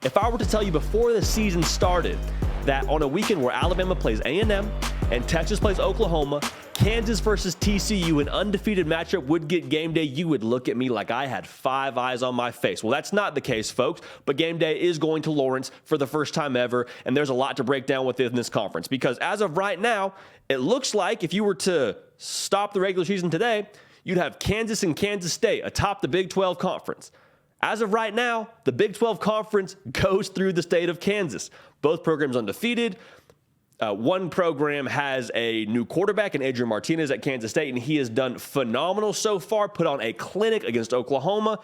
If I were to tell you before the season started that on a weekend where Alabama plays A&M and Texas plays Oklahoma, Kansas versus TCU, an undefeated matchup would get game day, you would look at me like I had 5 eyes on my face. Well, that's not the case, folks, but game day is going to Lawrence for the first time ever, and there's a lot to break down within this conference because as of right now, it looks like if you were to stop the regular season today, you'd have Kansas and Kansas State atop the Big 12 conference. As of right now, the Big 12 conference goes through the state of Kansas. Both programs undefeated. One program has a new quarterback in Adrian Martinez at Kansas State, and he has done phenomenal so far, put on a clinic against Oklahoma.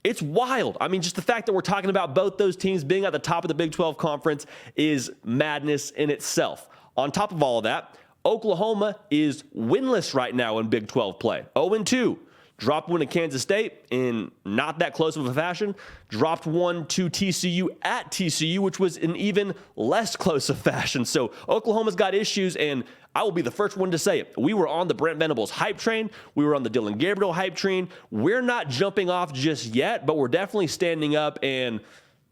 It's wild. I mean, just the fact that we're talking about both those teams being at the top of the Big 12 conference is madness in itself. On top of all of that, Oklahoma is winless right now in Big 12 play, 0-2. Dropped one to Kansas State in not that close of a fashion. Dropped one to TCU at TCU, which was in even less close of fashion. So Oklahoma's got issues, and I will be the first one to say it. We were on the Brent Venables hype train. We were on the Dylan Gabriel hype train. We're not jumping off just yet, but we're definitely standing up and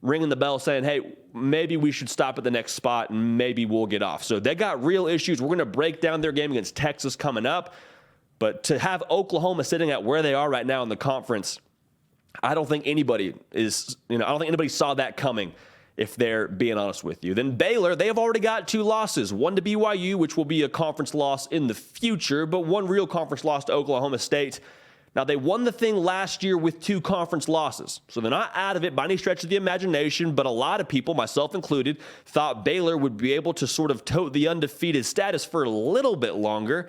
ringing the bell saying, hey, maybe we should stop at the next spot and maybe we'll get off. So they got real issues. We're going to break down their game against Texas coming up. But to have Oklahoma sitting at where they are right now in the conference, I don't think anybody saw that coming, if they're being honest with you. Then Baylor, they have already got 2 losses. One to BYU, which will be a conference loss in the future, but one real conference loss to Oklahoma State. Now, they won the thing last year with 2 conference losses. So they're not out of it by any stretch of the imagination, but a lot of people, myself included, thought Baylor would be able to sort of tote the undefeated status for a little bit longer.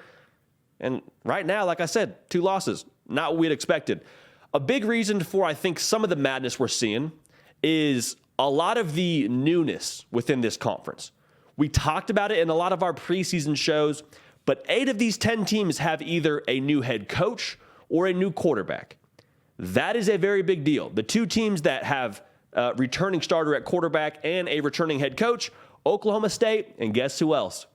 And right now, like I said, 2 losses, not what we had expected. A big reason for, I think, some of the madness we're seeing is a lot of the newness within this conference. We talked about it in a lot of our preseason shows, but 8 of these 10 teams have either a new head coach or a new quarterback. That is a very big deal. The 2 teams that have a returning starter at quarterback and a returning head coach, Oklahoma State, and guess who else?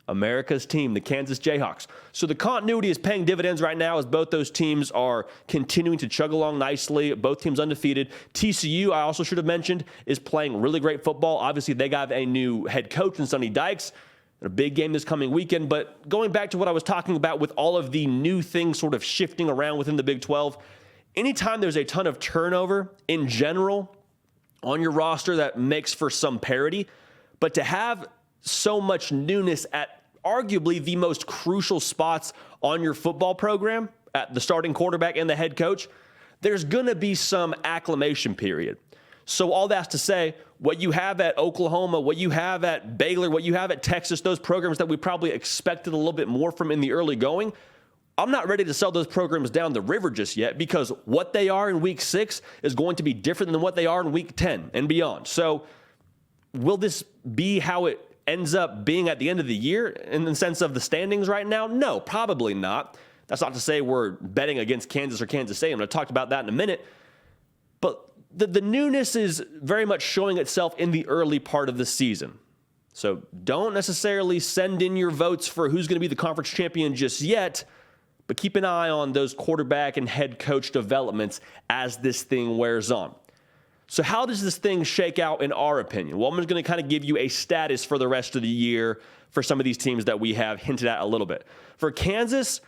America's team, the Kansas Jayhawks. So the continuity is paying dividends right now as both those teams are continuing to chug along nicely. Both teams undefeated. TCU, I also should have mentioned, is playing really great football. Obviously, they got a new head coach in Sonny Dykes. A big game this coming weekend. But going back to what I was talking about with all of the new things sort of shifting around within the Big 12, anytime there's a ton of turnover in general on your roster, that makes for some parity. But to have so much newness at arguably the most crucial spots on your football program, at the starting quarterback and the head coach, there's going to be some acclimation period. So all that's to say, what you have at Oklahoma, what you have at Baylor, what you have at Texas, those programs that we probably expected a little bit more from in the early going, I'm not ready to sell those programs down the river just yet because what they are in week 6 is going to be different than what they are in week 10 and beyond. So will this be how it ends up being at the end of the year in the sense of the standings right now? No, probably not. That's not to say we're betting against Kansas or Kansas State. I'm going to talk about that in a minute. But the newness is very much showing itself in the early part of the season. So don't necessarily send in your votes for who's going to be the conference champion just yet, but keep an eye on those quarterback and head coach developments as this thing wears on. So how does this thing shake out in our opinion? Well, I'm just going to kind of give you a status for the rest of the year for some of these teams that we have hinted at a little bit. For Kansas,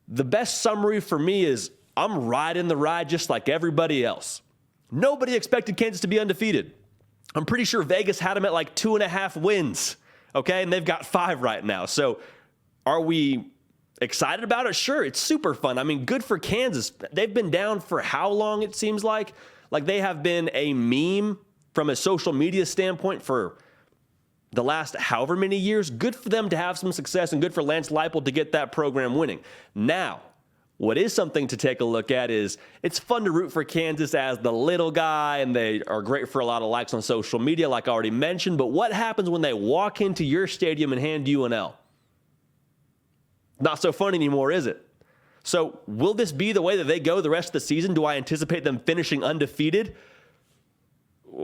the best summary for me is I'm riding the ride just like everybody else. Nobody expected Kansas to be undefeated. I'm pretty sure Vegas had them at like 2.5 wins, okay? And they've got 5 right now. So are we excited about it? Sure, it's super fun. I mean, good for Kansas. They've been down for how long, it seems like? Like they have been a meme from a social media standpoint for the last however many years. Good for them to have some success and good for Lance Leipold to get that program winning. Now, what is something to take a look at is it's fun to root for Kansas as the little guy, and they are great for a lot of likes on social media, like I already mentioned. But what happens when they walk into your stadium and hand you an L? Not so fun anymore, is it? So will this be the way that they go the rest of the season? Do I anticipate them finishing undefeated?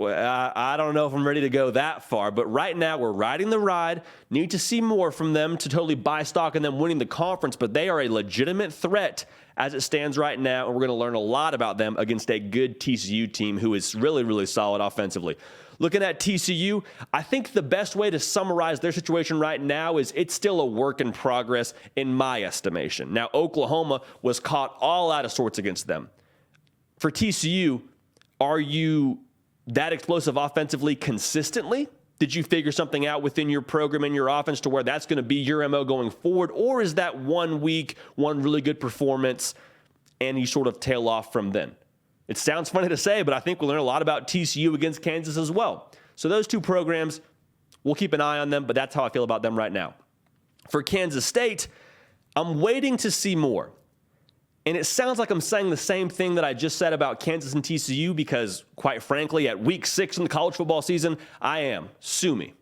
I don't know if I'm ready to go that far, but right now we're riding the ride. Need to see more from them to totally buy stock in them winning the conference, but they are a legitimate threat as it stands right now, and we're going to learn a lot about them against a good TCU team who is really, really solid offensively. Looking at TCU, I think the best way to summarize their situation right now is it's still a work in progress in my estimation. Now, Oklahoma was caught all out of sorts against them. For TCU, are you that explosive offensively consistently? Did you figure something out within your program and your offense to where that's going to be your MO going forward? Or is that 1 week, one really good performance, and you sort of tail off from then? It sounds funny to say, but I think we'll learn a lot about TCU against Kansas as well. So those two programs, we'll keep an eye on them, but that's how I feel about them right now. For Kansas State, I'm waiting to see more. And it sounds like I'm saying the same thing that I just said about Kansas and TCU because, quite frankly, at week 6 in the college football season, I am. Sue me.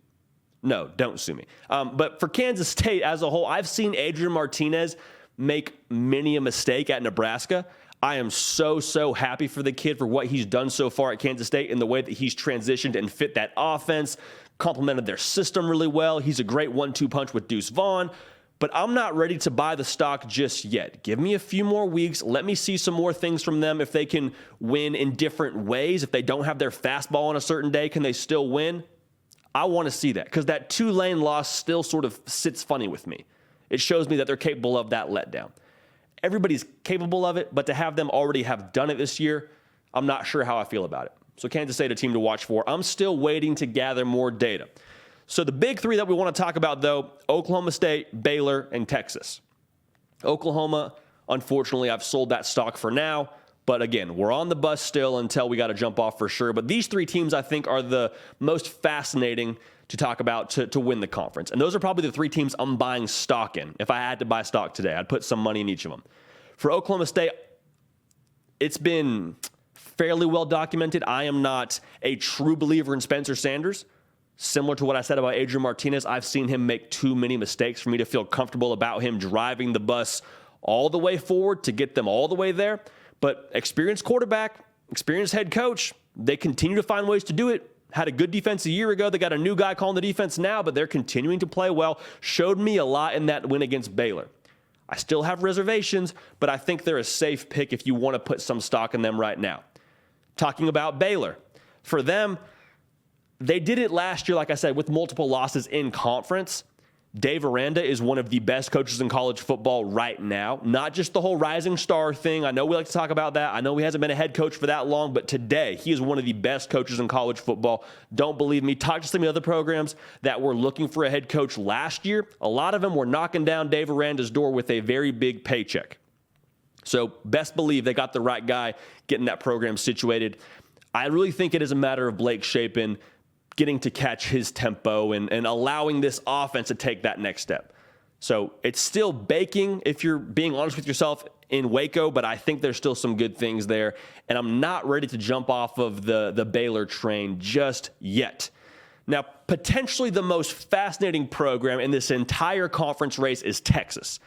No, don't sue me. But for Kansas State as a whole, I've seen Adrian Martinez make many a mistake at Nebraska. I am so happy for the kid for what he's done so far at Kansas State and the way that he's transitioned and fit that offense, complemented their system really well. He's a great 1-2 punch with Deuce Vaughn. But I'm not ready to buy the stock just yet. Give me a few more weeks. Let me see some more things from them. If they can win in different ways, if they don't have their fastball on a certain day, can they still win? I want to see that because that Tulane loss still sort of sits funny with me. It shows me that they're capable of that letdown. Everybody's capable of it, but to have them already have done it this year, I'm not sure how I feel about it. So Kansas State, a team to watch for. I'm still waiting to gather more data. So the big three that we want to talk about, though, Oklahoma State, Baylor, and Texas. Oklahoma, unfortunately, I've sold that stock for now. But again, we're on the bus still until we got to jump off for sure. But these three teams, I think, are the most fascinating to talk about to win the conference. And those are probably the three teams I'm buying stock in. If I had to buy stock today, I'd put some money in each of them. For Oklahoma State, it's been fairly well documented. I am not a true believer in Spencer Sanders. Similar to what I said about Adrian Martinez, I've seen him make too many mistakes for me to feel comfortable about him driving the bus all the way forward to get them all the way there. But experienced quarterback, experienced head coach, they continue to find ways to do it. Had a good defense a year ago. They got a new guy calling the defense now, but they're continuing to play well. Showed me a lot in that win against Baylor. I still have reservations, but I think they're a safe pick if you want to put some stock in them right now. Talking about Baylor, for them, they did it last year, like I said, with multiple losses in conference. Dave Aranda is one of the best coaches in college football right now. Not just the whole rising star thing. I know we like to talk about that. I know he hasn't been a head coach for that long, but today he is one of the best coaches in college football. Don't believe me. Talk to some of the other programs that were looking for a head coach last year. A lot of them were knocking down Dave Aranda's door with a very big paycheck. So best believe they got the right guy getting that program situated. I really think it is a matter of Blake Shapen getting to catch his tempo and allowing this offense to take that next step. So it's still baking, if you're being honest with yourself, in Waco, but I think there's still some good things there. And I'm not ready to jump off of the Baylor train just yet. Now, potentially the most fascinating program in this entire conference race is Texas.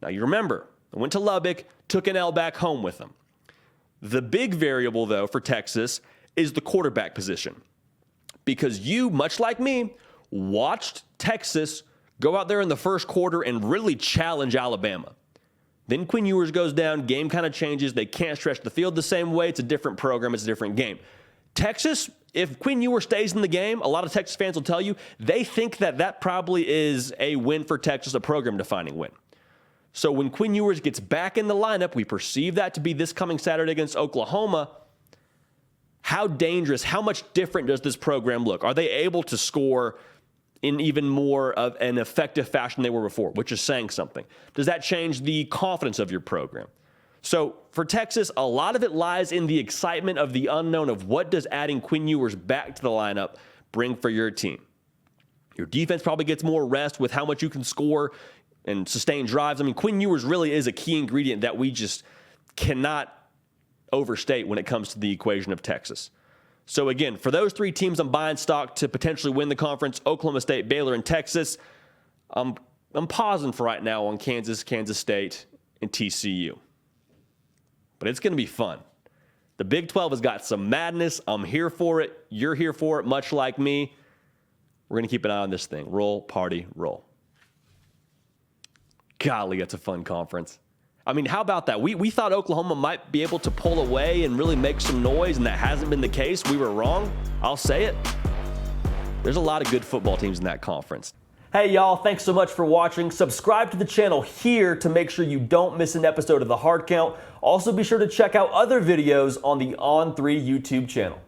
Now, you remember, I went to Lubbock, took an L back home with them. The big variable, though, for Texas is the quarterback position. Because you, much like me, watched Texas go out there in the first quarter and really challenge Alabama. Then Quinn Ewers goes down, game kind of changes. They can't stretch the field the same way. It's a different program. It's a different game. Texas, if Quinn Ewers stays in the game, a lot of Texas fans will tell you they think that probably is a win for Texas, a program-defining win. So when Quinn Ewers gets back in the lineup, we perceive that to be this coming Saturday against Oklahoma. How dangerous, how much different does this program look? Are they able to score in even more of an effective fashion than they were before, which is saying something? Does that change the confidence of your program? So for Texas, a lot of it lies in the excitement of the unknown of what does adding Quinn Ewers back to the lineup bring for your team. Your defense probably gets more rest with how much you can score and sustain drives. I mean, Quinn Ewers really is a key ingredient that we just cannot overstate when it comes to the equation of Texas. So again, for those three teams, I'm buying stock to potentially win the conference: Oklahoma State, Baylor, and Texas. I'm pausing for right now on Kansas State, and TCU. But it's going to be fun. The Big 12 has got some madness. I'm here for it. You're here for it, much like me. We're going to keep an eye on this thing. Roll, party, roll. Golly, that's a fun conference. I mean, how about that? We thought Oklahoma might be able to pull away and really make some noise, and that hasn't been the case. We were wrong. I'll say it. There's a lot of good football teams in that conference. Hey, y'all, thanks so much for watching. Subscribe to the channel here to make sure you don't miss an episode of The Hard Count. Also, be sure to check out other videos on the On3 YouTube channel.